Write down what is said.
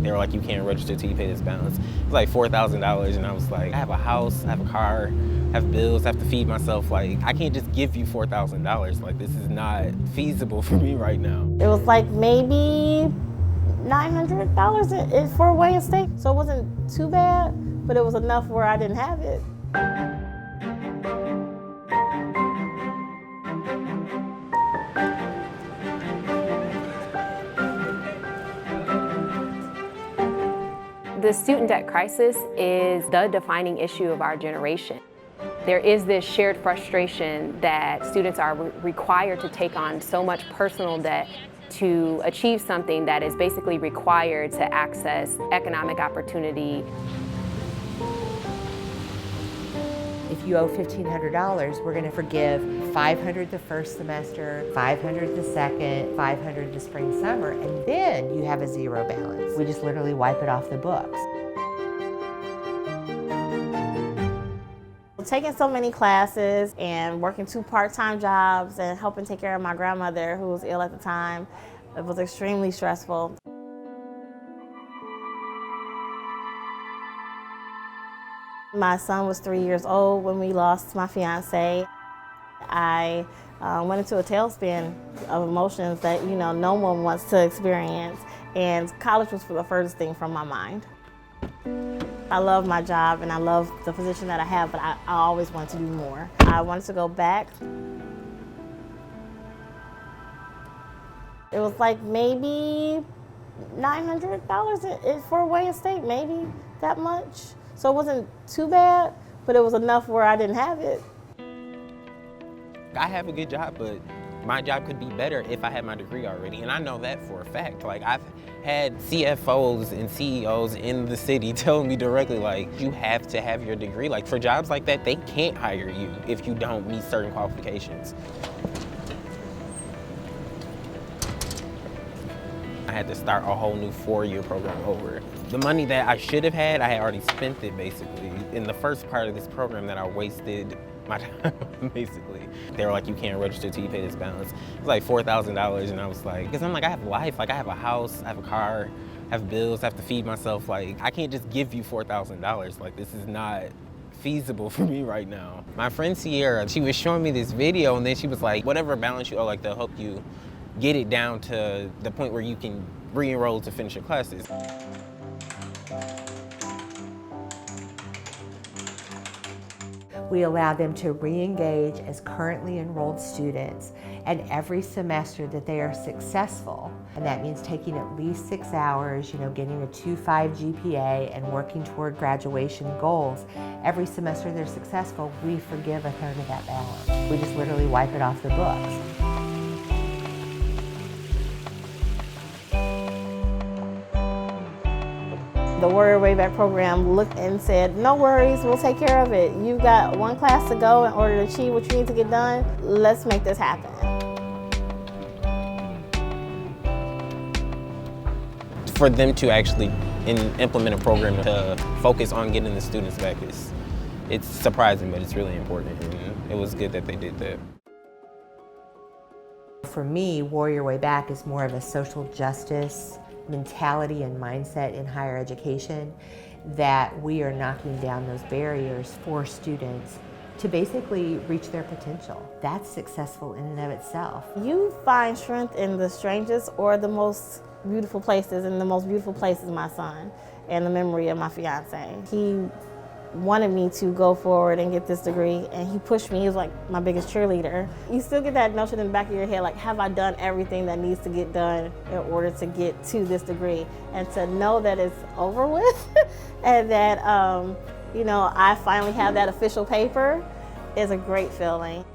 They were like, you can't register till you pay this balance. It was like $4,000, and I was like, I have a house, I have a car, I have bills, I have to feed myself. Like, I can't just give you $4,000. Like, this is not feasible for me right now. It was like maybe $900 for a weigh-in steak. So it wasn't too bad, but it was enough where I didn't have it. The student debt crisis is the defining issue of our generation. There is this shared frustration that students are required to take on so much personal debt to achieve something that is basically required to access economic opportunity. If you owe $1,500, we're going to forgive $500 the first semester, $500 the second, $500 the spring, summer, and then you have a zero balance. We just literally wipe it off the books. Taking so many classes and working 2 part-time jobs and helping take care of my grandmother who was ill at the time, it was extremely stressful. My son was 3 years old when we lost my fiance. I went into a tailspin of emotions that, no one wants to experience, and college was the furthest thing from my mind. I love my job and I love the position that I have, but I always wanted to do more. I wanted to go back. It was like maybe $900 for a weigh-in steak, maybe that much. So it wasn't too bad, but it was enough where I didn't have it. I have a good job, but my job could be better if I had my degree already, and I know that for a fact. Like, I've had CFOs and CEOs in the city telling me directly, like, you have to have your degree. Like, for jobs like that, they can't hire you if you don't meet certain qualifications. I had to start a whole new 4-year program over. The money that I should have had, I had already spent it, basically. In the first part of this program that I wasted my time, basically. They were like, you can't register till you pay this balance. It was like $4,000, and I was like, because I'm like, I have life. Like, I have a house, I have a car, I have bills, I have to feed myself. Like, I can't just give you $4,000. Like, this is not feasible for me right now. My friend Sierra, she was showing me this video, and then she was like, whatever balance you owe, like, they'll help you get it down to the point where you can re-enroll to finish your classes. We allow them to re-engage as currently enrolled students, and every semester that they are successful, and that means taking at least 6 hours, getting a 2.5 GPA and working toward graduation goals. Every semester they're successful, we forgive a third of that balance. We just literally wipe it off the books. The Warrior Wayback program looked and said, no worries, we'll take care of it. You've got 1 class to go in order to achieve what you need to get done. Let's make this happen. For them to actually implement a program to focus on getting the students back, it's surprising, but it's really important, and it was good that they did that. For me, Warrior Wayback is more of a social justice mentality and mindset in higher education, that we are knocking down those barriers for students to basically reach their potential. That's successful in and of itself. You find strength in the strangest or the most beautiful places, and the most beautiful place is my son and the memory of my fiance. He wanted me to go forward and get this degree, and he pushed me. He was like my biggest cheerleader. You still get that notion in the back of your head, like, have I done everything that needs to get done in order to get to this degree? And to know that it's over with and that, I finally have that official paper is a great feeling.